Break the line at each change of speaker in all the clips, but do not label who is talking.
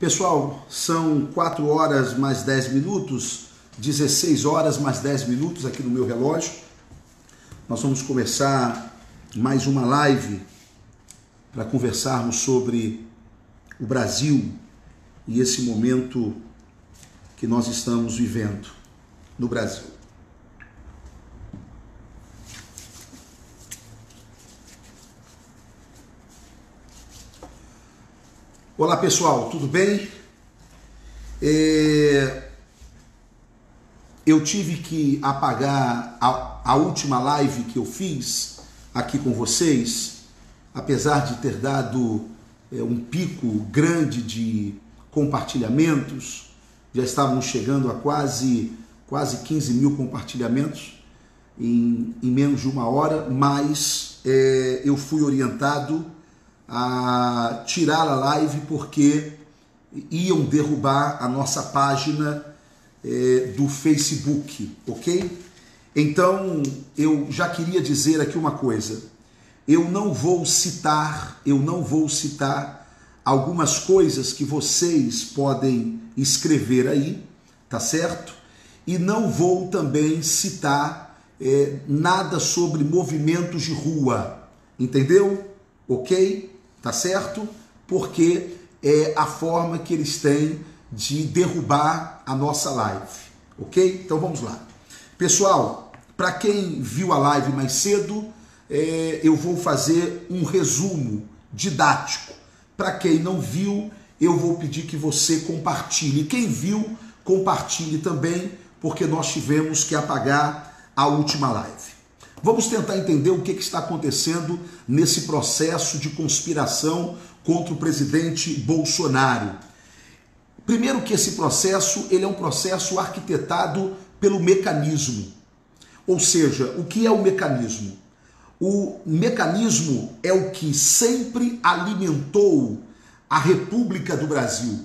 Pessoal, são 4 horas mais 10 minutos, 16 horas mais 10 minutos aqui no meu relógio. Nós vamos começar mais uma live para conversarmos sobre o Brasil e esse momento que nós estamos vivendo no Brasil. Olá pessoal, tudo bem? Eu tive que apagar a última live que eu fiz aqui com vocês, apesar de ter dado um pico grande de compartilhamentos. Já estávamos chegando a quase 15 mil compartilhamentos em menos de uma hora, mas eu fui orientado a tirar a live porque iam derrubar a nossa página do Facebook, ok? Então eu já queria dizer aqui uma coisa: eu não vou citar algumas coisas que vocês podem escrever aí, tá certo? E não vou também citar nada sobre movimentos de rua, entendeu? Ok? Tá certo? Porque é a forma que eles têm de derrubar a nossa live, ok? Então vamos lá. Pessoal, para quem viu a live mais cedo, eu vou fazer um resumo didático. Para quem não viu, eu vou pedir que você compartilhe. Quem viu, compartilhe também, porque nós tivemos que apagar a última live. Vamos tentar entender o que está acontecendo nesse processo de conspiração contra o presidente Bolsonaro. Primeiro que esse processo, ele é um processo arquitetado pelo mecanismo. Ou seja, o que é o mecanismo? O mecanismo é o que sempre alimentou a República do Brasil.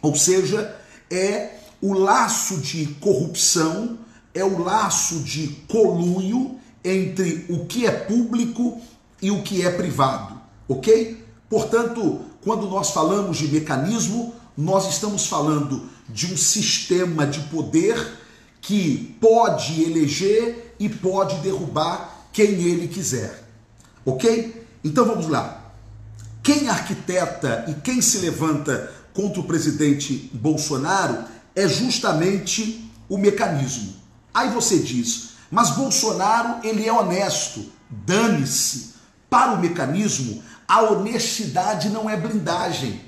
Ou seja, é o laço de corrupção, é o laço de conluio entre o que é público e o que é privado, ok? Portanto, quando nós falamos de mecanismo, nós estamos falando de um sistema de poder que pode eleger e pode derrubar quem ele quiser, ok? Então vamos lá. Quem arquiteta e quem se levanta contra o presidente Bolsonaro é justamente o mecanismo. Aí você diz: mas Bolsonaro, ele é honesto. Dane-se. Para o mecanismo, a honestidade não é blindagem.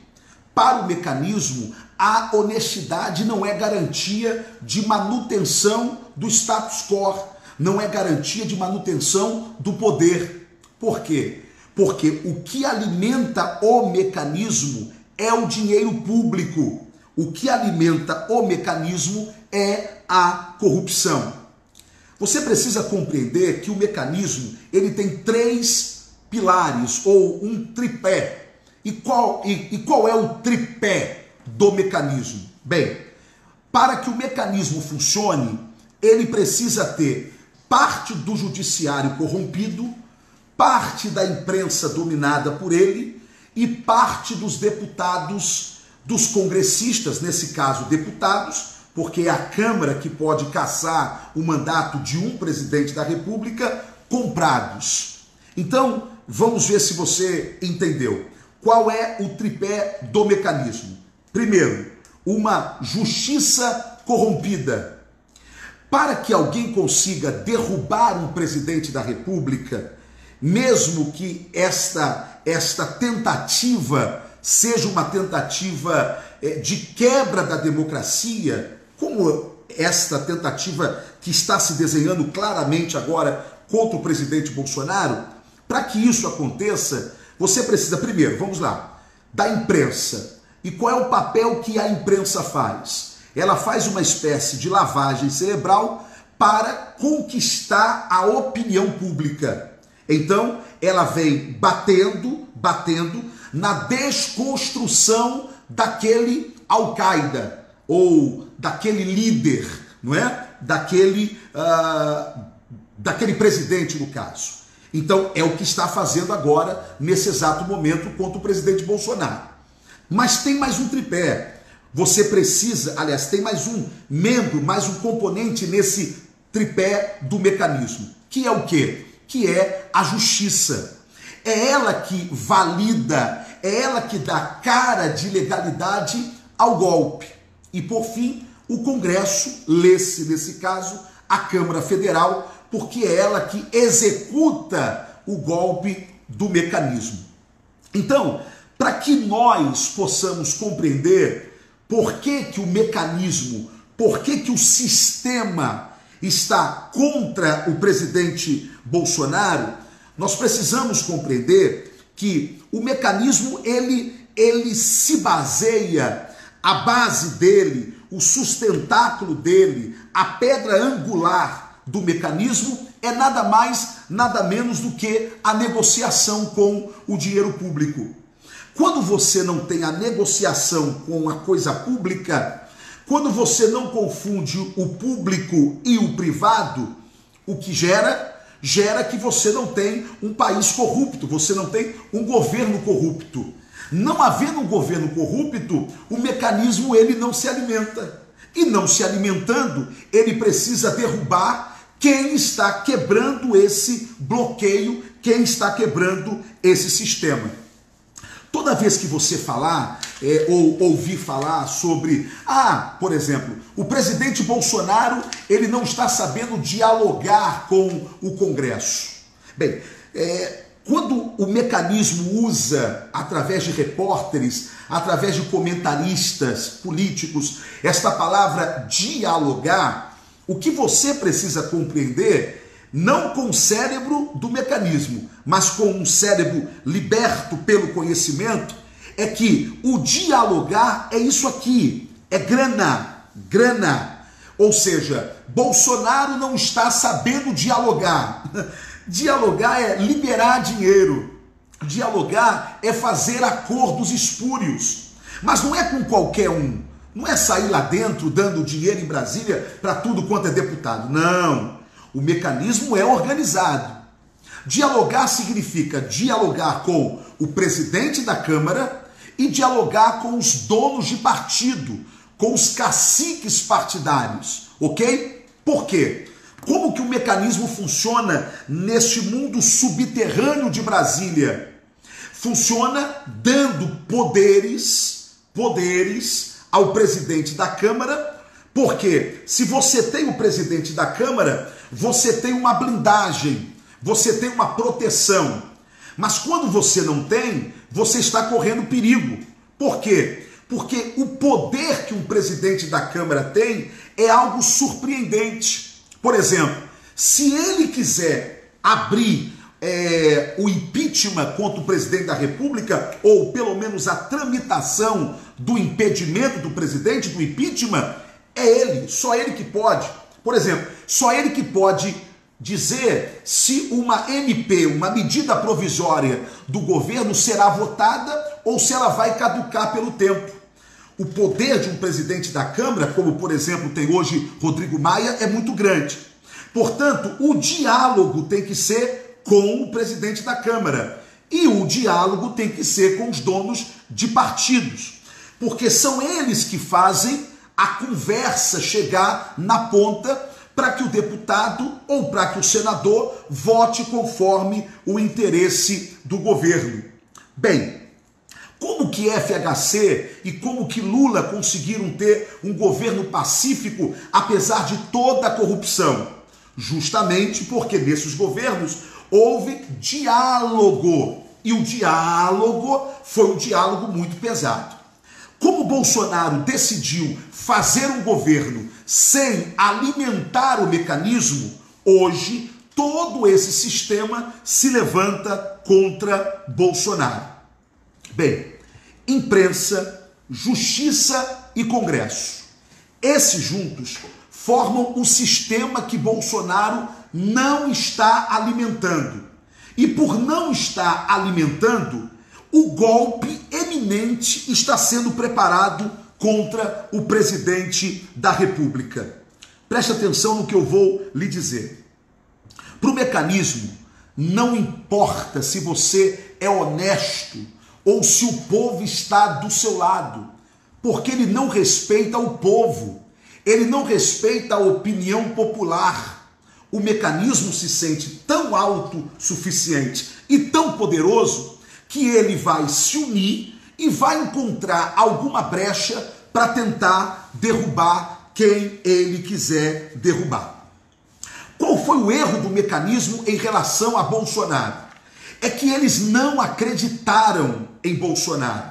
Para o mecanismo, a honestidade não é garantia de manutenção do status quo, não é garantia de manutenção do poder. Por quê? Porque o que alimenta o mecanismo é o dinheiro público. O que alimenta o mecanismo é a corrupção. Você precisa compreender que o mecanismo, ele tem 3 pilares ou um tripé. E qual é o tripé do mecanismo? Bem, para que o mecanismo funcione, ele precisa ter parte do judiciário corrompido, parte da imprensa dominada por ele e parte dos deputados, dos congressistas, nesse caso deputados, porque é a Câmara que pode cassar o mandato de um presidente da República, comprados. Então, vamos ver se você entendeu. Qual é o tripé do mecanismo? Primeiro, uma justiça corrompida. Para que alguém consiga derrubar um presidente da República, mesmo que esta tentativa seja uma tentativa de quebra da democracia, como esta tentativa que está se desenhando claramente agora contra o presidente Bolsonaro, para que isso aconteça, você precisa primeiro, vamos lá, da imprensa. E qual é o papel que a imprensa faz? Ela faz uma espécie de lavagem cerebral para conquistar a opinião pública. Então, ela vem batendo na desconstrução daquele Al-Qaeda ou daquele líder, não é? Daquele presidente, no caso. Então, é o que está fazendo agora, nesse exato momento, contra o presidente Bolsonaro. Mas tem mais um tripé. Você precisa, aliás, tem mais um membro, mais um componente nesse tripé do mecanismo, que é o quê? Que é a justiça. É ela que valida, é ela que dá cara de legalidade ao golpe. E por fim, o Congresso, lê-se nesse caso a Câmara Federal, porque é ela que executa o golpe do mecanismo. Então, para que nós possamos compreender por que o mecanismo, por que o sistema está contra o presidente Bolsonaro, nós precisamos compreender que o mecanismo ele se baseia, a base dele, o sustentáculo dele, a pedra angular do mecanismo é nada mais, nada menos do que a negociação com o dinheiro público. Quando você não tem a negociação com a coisa pública, quando você não confunde o público e o privado, o que gera que você não tem um país corrupto, você não tem um governo corrupto. Não havendo um governo corrupto, o mecanismo ele não se alimenta. E não se alimentando, ele precisa derrubar quem está quebrando esse bloqueio, quem está quebrando esse sistema. Toda vez que você falar ou ouvir falar sobre, por exemplo, o presidente Bolsonaro, ele não está sabendo dialogar com o Congresso. Bem, quando o mecanismo usa, através de repórteres, através de comentaristas políticos, esta palavra dialogar, o que você precisa compreender, não com o cérebro do mecanismo, mas com um cérebro liberto pelo conhecimento, é que o dialogar é isso aqui, é grana. Ou seja, Bolsonaro não está sabendo dialogar. Dialogar é liberar dinheiro. Dialogar é fazer acordos espúrios. Mas não é com qualquer um. Não é sair lá dentro dando dinheiro em Brasília para tudo quanto é deputado. Não. O mecanismo é organizado. Dialogar significa dialogar com o presidente da Câmara e dialogar com os donos de partido, com os caciques partidários, ok? Por quê? Como que o mecanismo funciona neste mundo subterrâneo de Brasília? Funciona dando poderes ao presidente da Câmara, porque se você tem o presidente da Câmara, você tem uma blindagem, você tem uma proteção. Mas quando você não tem, você está correndo perigo. Por quê? Porque o poder que um presidente da Câmara tem é algo surpreendente. Por exemplo, se ele quiser abrir o impeachment contra o presidente da República, ou pelo menos a tramitação do impedimento do presidente, do impeachment, é ele, só ele que pode. Por exemplo, só ele que pode dizer se uma MP, uma medida provisória do governo será votada ou se ela vai caducar pelo tempo. O poder de um presidente da Câmara, como por exemplo tem hoje Rodrigo Maia, é muito grande. Portanto, o diálogo tem que ser com o presidente da Câmara e o diálogo tem que ser com os donos de partidos, porque são eles que fazem a conversa chegar na ponta para que o deputado ou para que o senador vote conforme o interesse do governo. Bem, como que FHC e como que Lula conseguiram ter um governo pacífico apesar de toda a corrupção? Justamente porque nesses governos houve diálogo, e o diálogo foi um diálogo muito pesado. Como Bolsonaro decidiu fazer um governo sem alimentar o mecanismo, hoje todo esse sistema se levanta contra Bolsonaro. Bem, imprensa, justiça e Congresso. Esses juntos formam o sistema que Bolsonaro não está alimentando. E por não estar alimentando, o golpe eminente está sendo preparado contra o presidente da República. Preste atenção no que eu vou lhe dizer. Para o mecanismo, não importa se você é honesto ou se o povo está do seu lado, porque ele não respeita o povo, ele não respeita a opinião popular. O mecanismo se sente tão autossuficiente e tão poderoso que ele vai se unir e vai encontrar alguma brecha para tentar derrubar quem ele quiser derrubar. Qual foi o erro do mecanismo em relação a Bolsonaro? É que eles não acreditaram em Bolsonaro.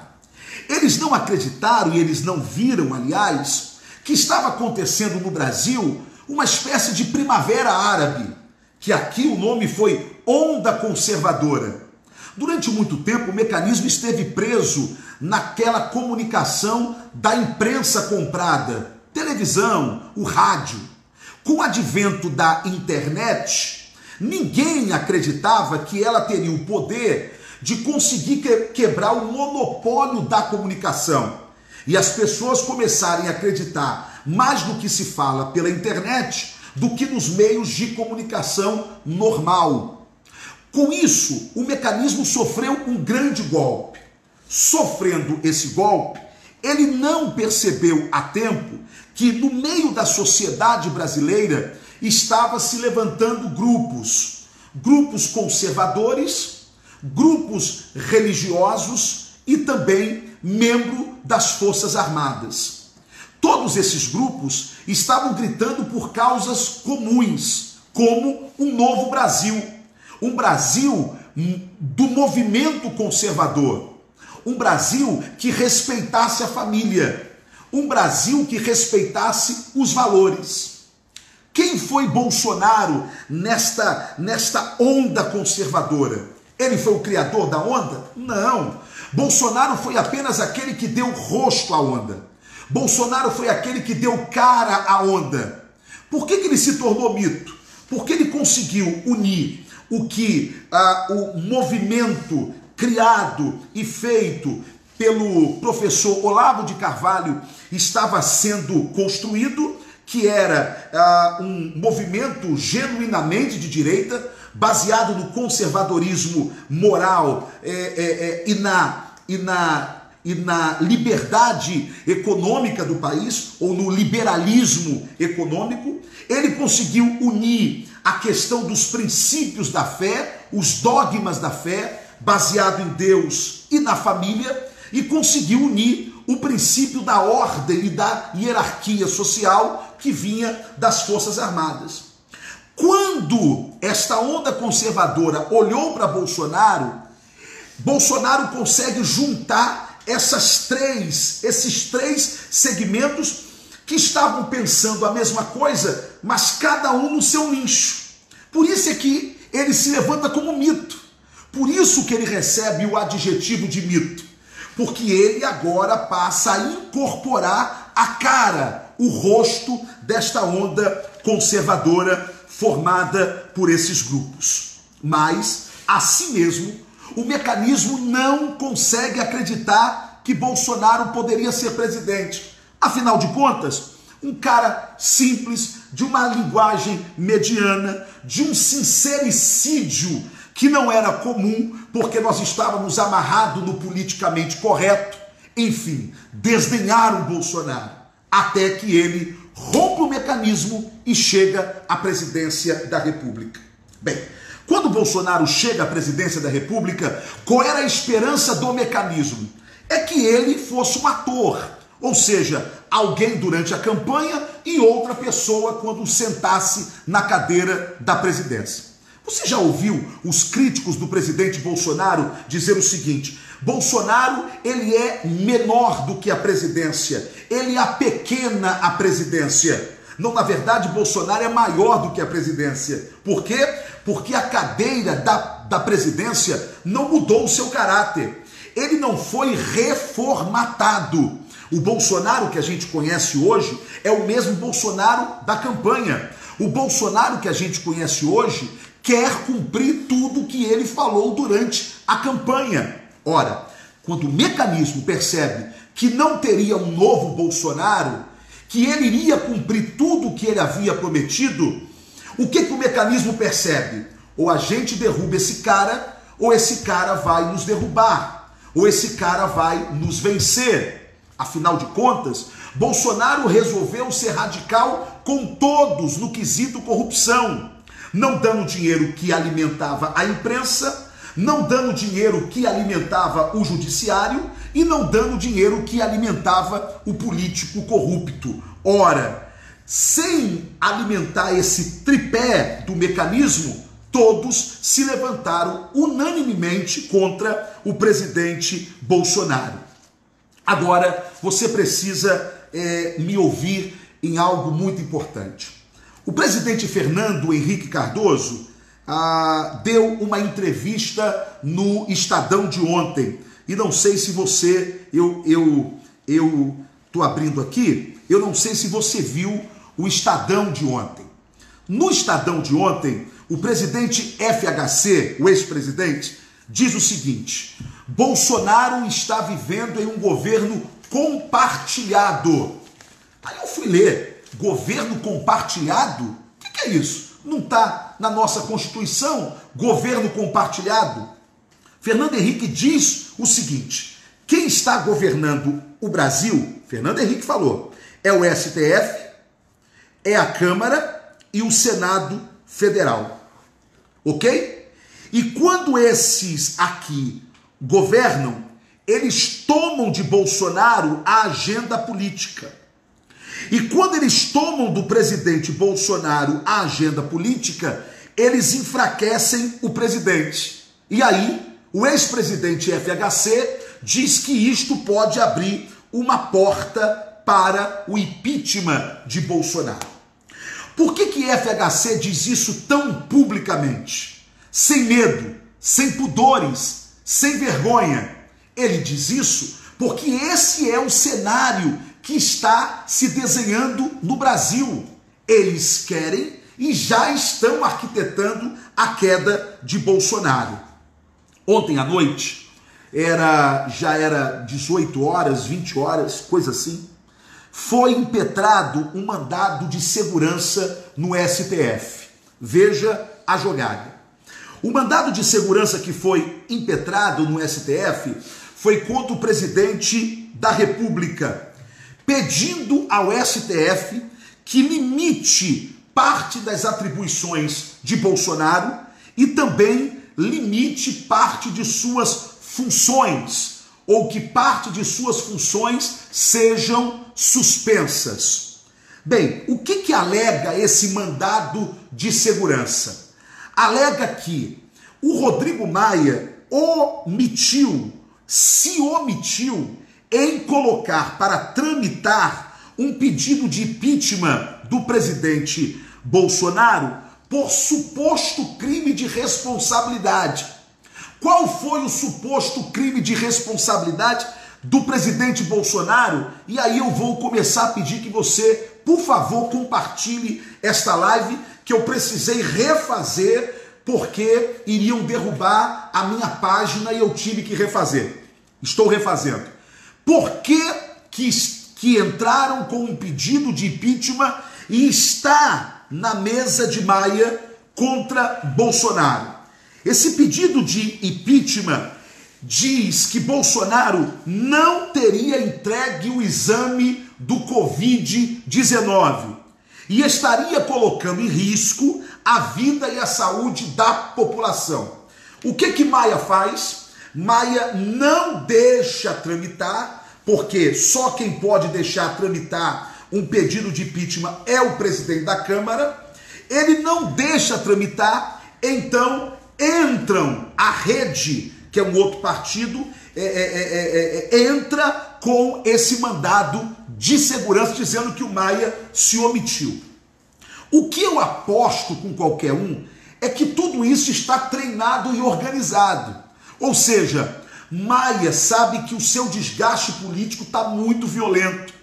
Eles não acreditaram e eles não viram, aliás, que estava acontecendo no Brasil uma espécie de primavera árabe, que aqui o nome foi onda conservadora. Durante muito tempo o mecanismo esteve preso naquela comunicação da imprensa comprada, televisão, o rádio. Com o advento da internet, ninguém acreditava que ela teria o poder de conseguir quebrar o monopólio da comunicação. E as pessoas começarem a acreditar mais no que se fala pela internet do que nos meios de comunicação normal. Com isso, o mecanismo sofreu um grande golpe. Sofrendo esse golpe, ele não percebeu a tempo que no meio da sociedade brasileira estava se levantando grupos conservadores, grupos religiosos e também membros das Forças Armadas. Todos esses grupos estavam gritando por causas comuns, como um novo Brasil, um Brasil do movimento conservador, um Brasil que respeitasse a família, um Brasil que respeitasse os valores. Quem foi Bolsonaro nesta onda conservadora? Ele foi o criador da onda? Não. Bolsonaro foi apenas aquele que deu rosto à onda. Bolsonaro foi aquele que deu cara à onda. Por que ele se tornou mito? Porque ele conseguiu unir o que o movimento criado e feito pelo professor Olavo de Carvalho estava sendo construído, que era um movimento genuinamente de direita, baseado no conservadorismo moral e na liberdade econômica do país, ou no liberalismo econômico. Ele conseguiu unir a questão dos princípios da fé, os dogmas da fé, baseado em Deus e na família, e conseguiu unir o princípio da ordem e da hierarquia social que vinha das Forças Armadas. Quando esta onda conservadora olhou para Bolsonaro, Bolsonaro consegue juntar esses três segmentos que estavam pensando a mesma coisa, mas cada um no seu nicho. Por isso é que ele se levanta como mito. Por isso que ele recebe o adjetivo de mito. Porque ele agora passa a incorporar a cara, o rosto desta onda conservadora formada por esses grupos. Mas, assim mesmo, o mecanismo não consegue acreditar que Bolsonaro poderia ser presidente. Afinal de contas, um cara simples, de uma linguagem mediana, de um sincericídio que não era comum, porque nós estávamos amarrados no politicamente correto. Enfim, desdenharam Bolsonaro, até que ele rompe o mecanismo e chega à presidência da República. Bem, quando Bolsonaro chega à presidência da República, qual era a esperança do mecanismo? É que ele fosse um ator, ou seja, alguém durante a campanha e outra pessoa quando sentasse na cadeira da presidência. Você já ouviu os críticos do presidente Bolsonaro dizer o seguinte: Bolsonaro, ele é menor do que a presidência, ele apequena a presidência. Não, na verdade, Bolsonaro é maior do que a presidência. Por quê? Porque a cadeira da presidência não mudou o seu caráter. Ele não foi reformatado. O Bolsonaro que a gente conhece hoje é o mesmo Bolsonaro da campanha. O Bolsonaro que a gente conhece hoje quer cumprir tudo que ele falou durante a campanha. Ora, quando o mecanismo percebe que não teria um novo Bolsonaro, que ele iria cumprir tudo o que ele havia prometido, o que o mecanismo percebe? Ou a gente derruba esse cara, ou esse cara vai nos derrubar. ou esse cara vai nos vencer. Afinal de contas, Bolsonaro resolveu ser radical com todos no quesito corrupção, não dando dinheiro que alimentava a imprensa, não dando dinheiro que alimentava o judiciário e não dando dinheiro que alimentava o político corrupto. Ora, sem alimentar esse tripé do mecanismo, todos se levantaram unanimemente contra o presidente Bolsonaro. Agora, você precisa me ouvir em algo muito importante. O presidente Fernando Henrique Cardoso deu uma entrevista no Estadão de ontem. E não sei se você, eu estou abrindo aqui, eu não sei se você viu o Estadão de ontem. No Estadão de ontem, o presidente FHC, o ex-presidente, diz o seguinte: Bolsonaro está vivendo em um governo compartilhado. Aí eu fui ler, governo compartilhado? O que é isso? Não está na nossa Constituição, governo compartilhado? Fernando Henrique diz o seguinte: quem está governando o Brasil, Fernando Henrique falou, é o STF, é a Câmara e o Senado Federal. Ok? E quando esses aqui governam, eles tomam de Bolsonaro a agenda política. E quando eles tomam do presidente Bolsonaro a agenda política, eles enfraquecem o presidente. E aí, o ex-presidente FHC diz que isto pode abrir uma porta para o impeachment de Bolsonaro. Por que FHC diz isso tão publicamente? Sem medo, sem pudores, sem vergonha. Ele diz isso porque esse é o cenário que está se desenhando no Brasil. Eles querem e já estão arquitetando a queda de Bolsonaro. Ontem à noite, já era 18 horas, 20 horas, coisa assim, foi impetrado um mandado de segurança no STF. Veja a jogada. O mandado de segurança que foi impetrado no STF foi contra o presidente da República, pedindo ao STF que limite parte das atribuições de Bolsonaro e também limite parte de suas funções, ou que parte de suas funções sejam suspensas. Bem, o que alega esse mandado de segurança? Alega que o Rodrigo Maia se omitiu em colocar para tramitar um pedido de impeachment do presidente Bolsonaro por suposto crime de responsabilidade. Qual foi o suposto crime de responsabilidade do presidente Bolsonaro? E aí eu vou começar a pedir que você, por favor, compartilhe esta live que eu precisei refazer porque iriam derrubar a minha página e eu tive que refazer. Estou refazendo. Por que entraram com um pedido de impeachment e está na mesa de Maia contra Bolsonaro? Esse pedido de impeachment diz que Bolsonaro não teria entregue o exame do Covid-19 e estaria colocando em risco a vida e a saúde da população. O que Maia faz? Maia não deixa tramitar, porque só quem pode deixar tramitar um pedido de impeachment é o presidente da Câmara. Ele não deixa tramitar, então entram a Rede, que é um outro partido, entra com esse mandado de segurança dizendo que o Maia se omitiu. O que eu aposto com qualquer um é que tudo isso está treinado e organizado. Ou seja, Maia sabe que o seu desgaste político está muito violento.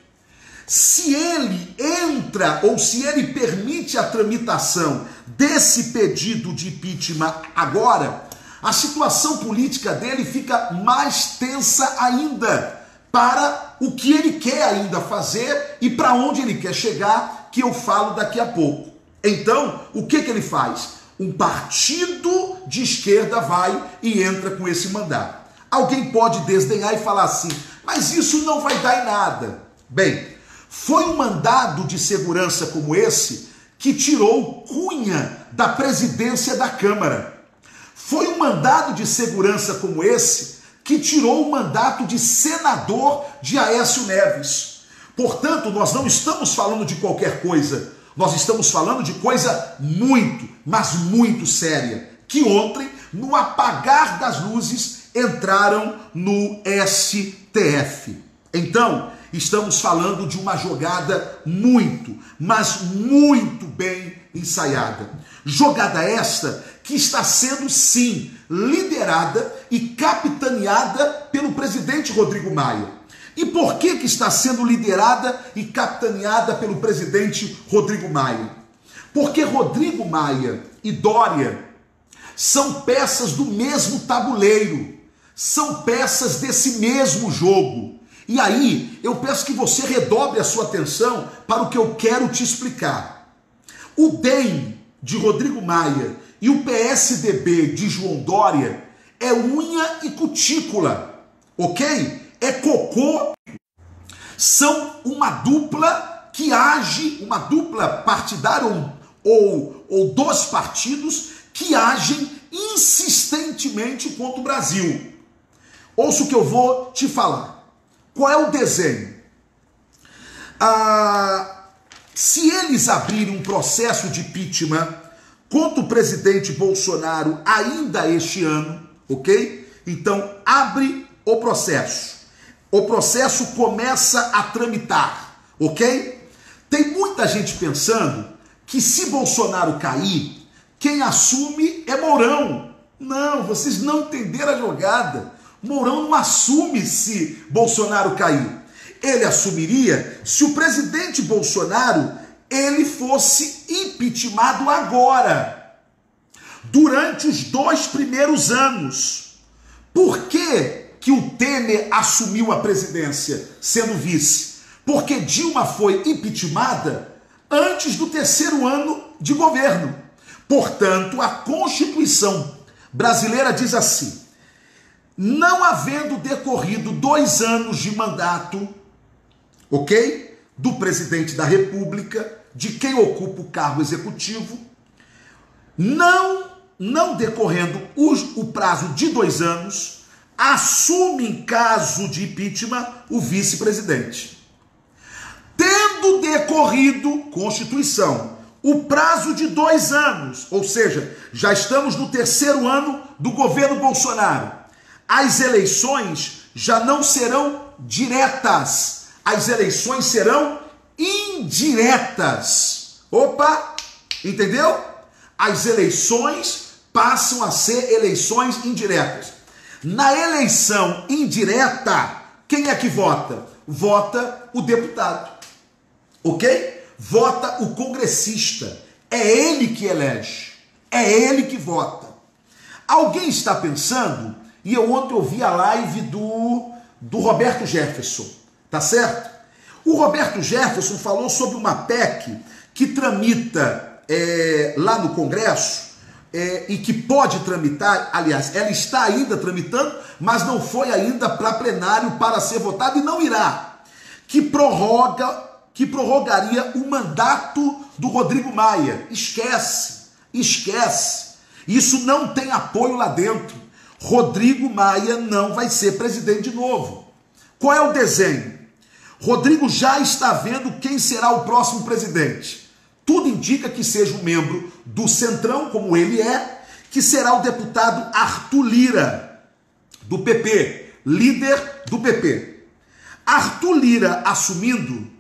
Se ele entra ou se ele permite a tramitação desse pedido de impeachment agora, a situação política dele fica mais tensa ainda para o que ele quer ainda fazer e para onde ele quer chegar, que eu falo daqui a pouco. Então, o que ele faz? Um partido de esquerda vai e entra com esse mandato. Alguém pode desdenhar e falar assim, mas isso não vai dar em nada. Bem, foi um mandado de segurança como esse que tirou Cunha da presidência da Câmara. Foi um mandado de segurança como esse que tirou o mandato de senador de Aécio Neves. Portanto, nós não estamos falando de qualquer coisa, nós estamos falando de coisa muito, mas muito séria, que ontem, no apagar das luzes, entraram no STF. Então, estamos falando de uma jogada muito, mas muito bem ensaiada. Jogada esta que está sendo, sim, liderada e capitaneada pelo presidente Rodrigo Maia. E por que está sendo liderada e capitaneada pelo presidente Rodrigo Maia? Porque Rodrigo Maia e Dória são peças do mesmo tabuleiro, são peças desse mesmo jogo. E aí, eu peço que você redobre a sua atenção para o que eu quero te explicar. O DEM de Rodrigo Maia e o PSDB de João Dória é unha e cutícula, ok? É cocô. São uma dupla que age, uma dupla partidária ou dos partidos que agem insistentemente contra o Brasil. Ouça o que eu vou te falar. Qual é o desenho? Se eles abrirem um processo de impeachment contra o presidente Bolsonaro ainda este ano, ok? Então, abre o processo. O processo começa a tramitar, ok? Tem muita gente pensando que se Bolsonaro cair, quem assume é Mourão. Não, vocês não entenderam a jogada. Mourão não assume se Bolsonaro cair. Ele assumiria se o presidente Bolsonaro ele fosse impeachmentado agora, durante os 2 primeiros anos. Por que o Temer assumiu a presidência sendo vice? Porque Dilma foi impeachmentada antes do 3º ano de governo. Portanto, a Constituição brasileira diz assim: não havendo decorrido 2 anos de mandato, ok? Do presidente da República, de quem ocupa o cargo executivo, não decorrendo o prazo de 2 anos, assume em caso de impeachment o vice-presidente. Tendo decorrido, Constituição, o prazo de 2 anos, ou seja, já estamos no 3º ano do governo Bolsonaro, as eleições já não serão diretas, as eleições serão indiretas. Opa, entendeu? As eleições passam a ser eleições indiretas. Na eleição indireta, quem é que vota? Vota o deputado, ok? Vota o congressista. É ele que elege, é ele que vota. Alguém está pensando, e eu ontem ouvi a live do Roberto Jefferson, tá certo? O Roberto Jefferson falou sobre uma PEC que tramita lá no Congresso e que pode tramitar, aliás, ela está ainda tramitando, mas não foi ainda para plenário para ser votada e não irá, que prorrogaria o mandato do Rodrigo Maia. Esquece. Isso não tem apoio lá dentro. Rodrigo Maia não vai ser presidente de novo. Qual é o desenho? Rodrigo já está vendo quem será o próximo presidente. Tudo indica que seja um membro do Centrão, como ele é, que será o deputado Arthur Lira, do PP, líder do PP. Arthur Lira assumindo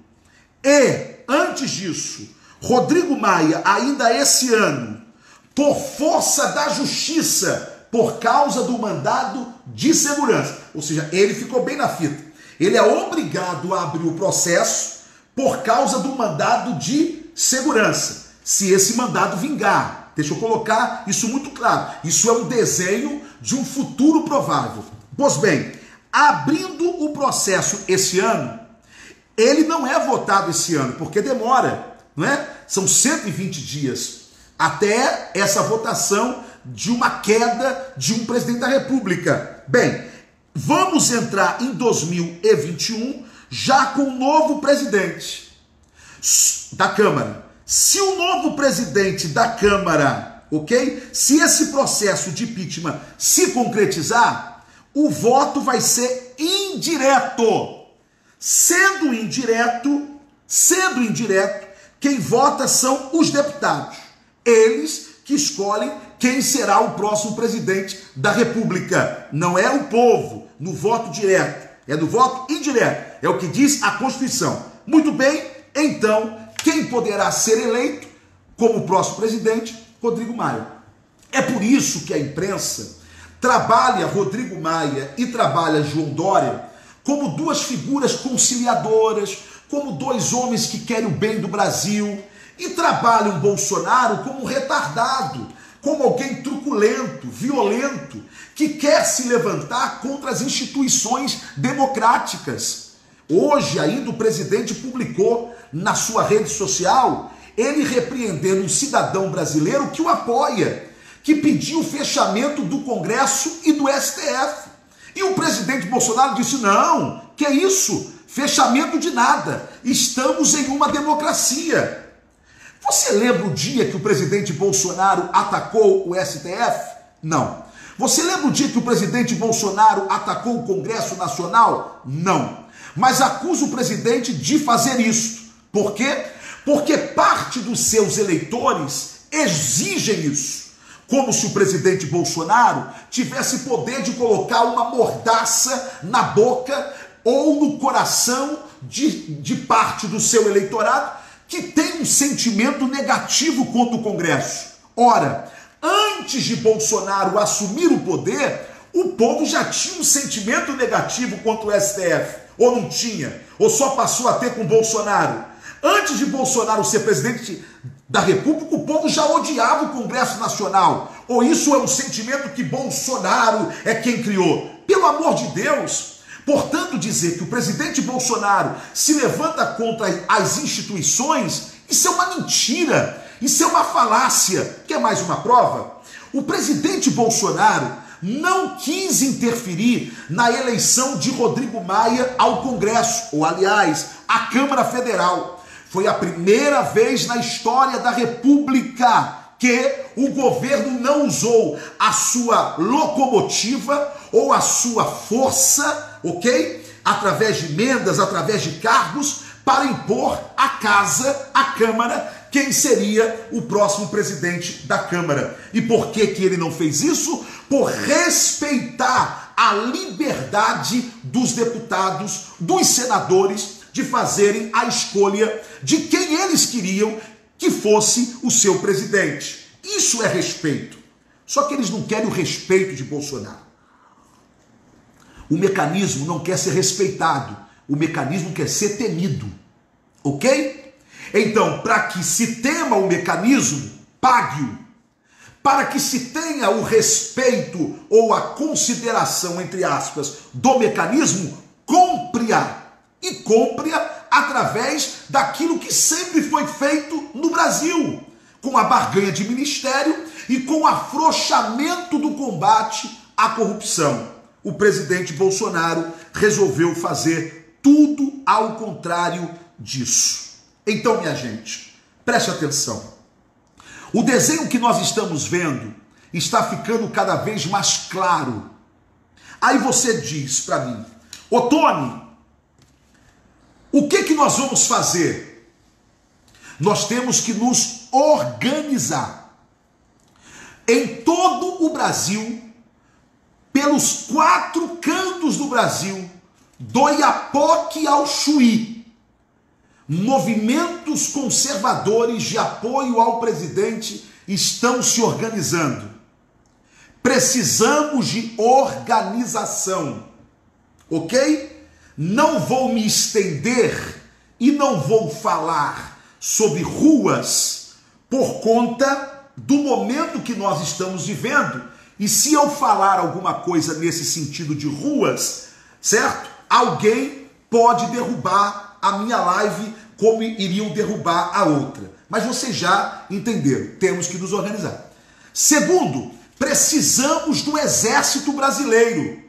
e, antes disso, Rodrigo Maia, ainda esse ano, por força da justiça, por causa do mandado de segurança, ou seja, ele ficou bem na fita. Ele é obrigado a abrir o processo por causa do mandado de segurança, se esse mandado vingar. Deixa eu colocar isso muito claro. Isso é um desenho de um futuro provável. Pois bem, abrindo o processo esse ano, ele não é votado esse ano, porque demora, não é? São 120 dias até essa votação de uma queda de um presidente da República. Bem, vamos entrar em 2021 já com um novo presidente da Câmara. Se o novo presidente da Câmara, ok? Se esse processo de impeachment se concretizar, o voto vai ser indireto. Sendo indireto, quem vota são os deputados. Eles que escolhem quem será o próximo presidente da República. Não é o povo no voto direto, é no voto indireto. É o que diz a Constituição. Muito bem, então, quem poderá ser eleito como próximo presidente? Rodrigo Maia. É por isso que a imprensa trabalha Rodrigo Maia e trabalha João Dória como duas figuras conciliadoras, como dois homens que querem o bem do Brasil, e trabalham Bolsonaro como um retardado, como alguém truculento, violento, que quer se levantar contra as instituições democráticas. Hoje ainda o presidente publicou na sua rede social, ele repreendendo um cidadão brasileiro que o apoia, que pediu o fechamento do Congresso e do STF. E o presidente Bolsonaro disse, não, que é isso? Fechamento de nada, estamos em uma democracia. Você lembra o dia que o presidente Bolsonaro atacou o STF? Não. Você lembra o dia que o presidente Bolsonaro atacou o Congresso Nacional? Não. Mas acusa o presidente de fazer isso. Por quê? Porque parte dos seus eleitores exigem isso. Como se o presidente Bolsonaro tivesse poder de colocar uma mordaça na boca ou no coração de parte do seu eleitorado que tem um sentimento negativo contra o Congresso. Ora, antes de Bolsonaro assumir o poder, o povo já tinha um sentimento negativo contra o STF. Ou não tinha? Ou só passou a ter com Bolsonaro? Antes de Bolsonaro ser presidente da República, o povo já odiava o Congresso Nacional. Ou isso é um sentimento que Bolsonaro é quem criou? Pelo amor de Deus! Portanto, dizer que o presidente Bolsonaro se levanta contra as instituições, isso é uma mentira, isso é uma falácia. Quer mais uma prova? O presidente Bolsonaro não quis interferir na eleição de Rodrigo Maia ao Congresso, ou aliás, à Câmara Federal. Foi a primeira vez na história da República que o governo não usou a sua locomotiva ou a sua força, ok? Através de emendas, através de cargos, para impor à casa, à Câmara, quem seria o próximo presidente da Câmara. E por que ele não fez isso? Por respeitar a liberdade dos deputados, dos senadores, de fazerem a escolha de quem eles queriam que fosse o seu presidente. Isso é respeito. Só que eles não querem o respeito de Bolsonaro. O mecanismo não quer ser respeitado. O mecanismo quer ser temido. Ok? Então, para que se tema o mecanismo, pague-o. Para que se tenha o respeito ou a consideração, entre aspas, do mecanismo, compre-a. E compre-a através daquilo que sempre foi feito no Brasil, com a barganha de ministério e com o afrouxamento do combate à corrupção. O presidente Bolsonaro resolveu fazer tudo ao contrário disso. Então, minha gente, preste atenção. O desenho que nós estamos vendo está ficando cada vez mais claro. Aí você diz para mim, ô Tony, o que nós vamos fazer? Nós temos que nos organizar. Em todo o Brasil, pelos 4 cantos do Brasil, do Iapoque ao Chuí, movimentos conservadores de apoio ao presidente estão se organizando. Precisamos de organização, ok? Não vou me estender e não vou falar sobre ruas por conta do momento que nós estamos vivendo. E se eu falar alguma coisa nesse sentido de ruas, certo? Alguém pode derrubar a minha live como iriam derrubar a outra. Mas vocês já entenderam, temos que nos organizar. Segundo, precisamos do exército brasileiro.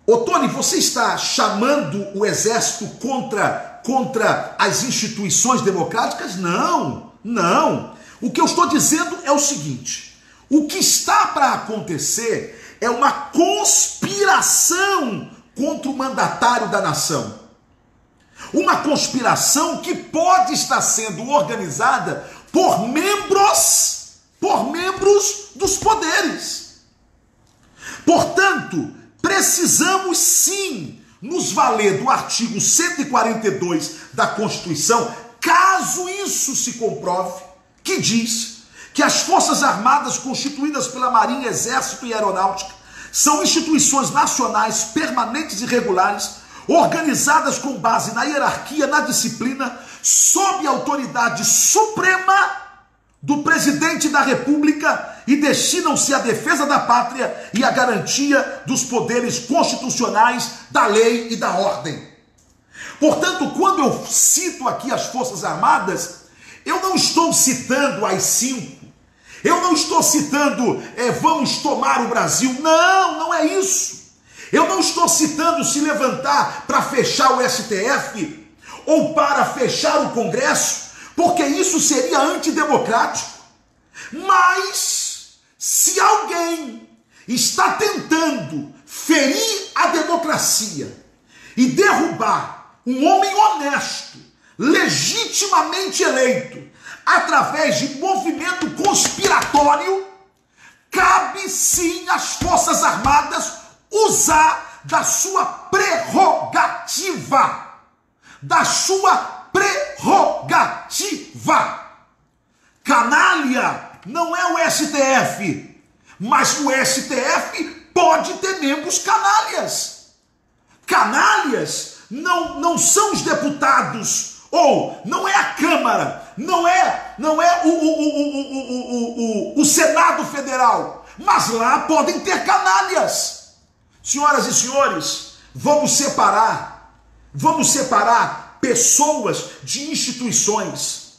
Ô Tony, você está chamando o exército contra as instituições democráticas? Não, não. O que eu estou dizendo é o seguinte: o que está para acontecer é uma conspiração contra o mandatário da nação. Uma conspiração que pode estar sendo organizada por membros dos poderes. Portanto, precisamos sim nos valer do artigo 142 da Constituição, caso isso se comprove, que diz que as Forças Armadas constituídas pela Marinha, Exército e Aeronáutica são instituições nacionais permanentes e regulares, organizadas com base na hierarquia, na disciplina, sob a autoridade suprema do presidente da República e destinam-se à defesa da pátria e à garantia dos poderes constitucionais, da lei e da ordem. Portanto, quando eu cito aqui as Forças Armadas, eu não estou citando as 5, eu não estou citando vamos tomar o Brasil, não, não é isso. Eu não estou citando se levantar para fechar o STF ou para fechar o Congresso, porque isso seria antidemocrático. Mas, se alguém está tentando ferir a democracia e derrubar um homem honesto, legitimamente eleito, através de movimento conspiratório, cabe sim às Forças Armadas usar da sua prerrogativa. Da sua prerrogativa. Canalha não é o STF, mas o STF pode ter membros canalhas. Canalhas não são os deputados, ou não é a Câmara, não é o Senado Federal, mas lá podem ter canalhas. Senhoras e senhores, vamos separar pessoas de instituições.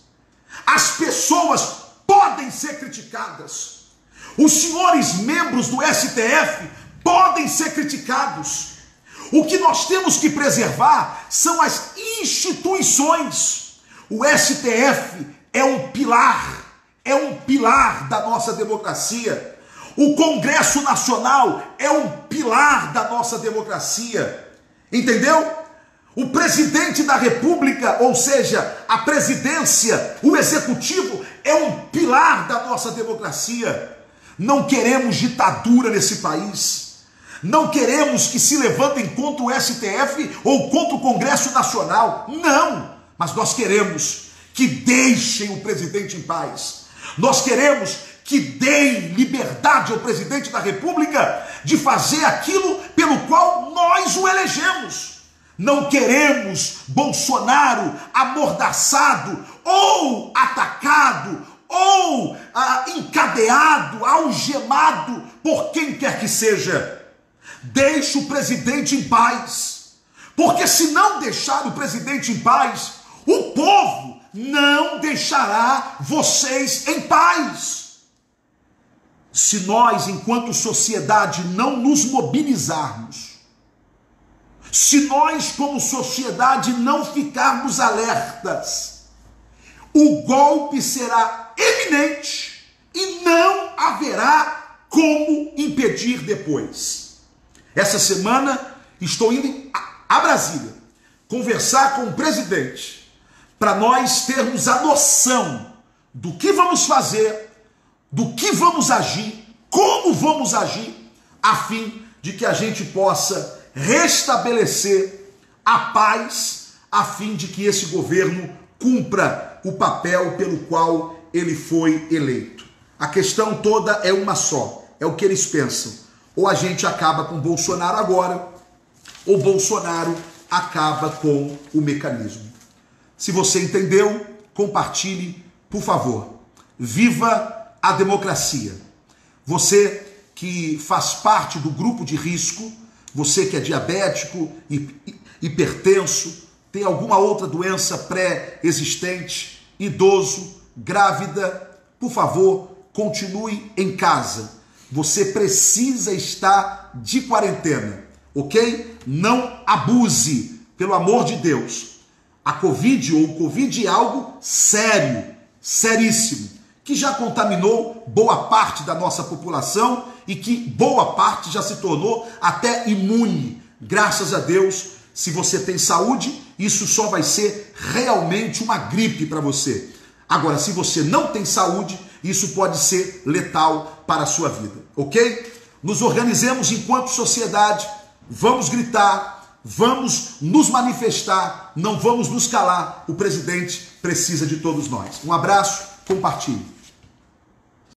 As pessoas podem ser criticadas. Os senhores membros do STF podem ser criticados. O que nós temos que preservar são as instituições. O STF é um pilar da nossa democracia. O Congresso Nacional é um pilar da nossa democracia. Entendeu? O presidente da República, ou seja, a presidência, o executivo, é um pilar da nossa democracia. Não queremos ditadura nesse país. Não queremos que se levantem contra o STF ou contra o Congresso Nacional. Não! Mas nós queremos que deixem o presidente em paz. Nós queremos que deem liberdade ao presidente da República de fazer aquilo pelo qual nós o elegemos. Não queremos Bolsonaro amordaçado, ou atacado, ou encadeado, algemado por quem quer que seja. Deixe o presidente em paz, porque se não deixar o presidente em paz, o povo não deixará vocês em paz. Se nós, enquanto sociedade, não nos mobilizarmos, se nós, como sociedade, não ficarmos alertas, o golpe será iminente e não haverá como impedir depois. Essa semana estou indo a Brasília conversar com o presidente para nós termos a noção do que vamos fazer, do que vamos agir, como vamos agir, a fim de que a gente possa restabelecer a paz, a fim de que esse governo cumpra o papel pelo qual ele foi eleito. A questão toda é uma só, é o que eles pensam. Ou a gente acaba com Bolsonaro agora, ou Bolsonaro acaba com o mecanismo. Se você entendeu, compartilhe, por favor. Viva a democracia. Você que faz parte do grupo de risco, você que é diabético, hipertenso, tem alguma outra doença pré-existente, idoso, grávida, por favor, continue em casa. Você precisa estar de quarentena. ok? Não abuse, pelo amor de Deus. A Covid ou o Covid é algo sério, seríssimo, que já contaminou boa parte da nossa população e que boa parte já se tornou até imune. Graças a Deus, se você tem saúde, isso só vai ser realmente uma gripe para você. Agora, se você não tem saúde, isso pode ser letal para a sua vida, ok? Nos organizemos enquanto sociedade, vamos gritar, vamos nos manifestar, não vamos nos calar. O presidente precisa de todos nós. Um abraço, compartilhe.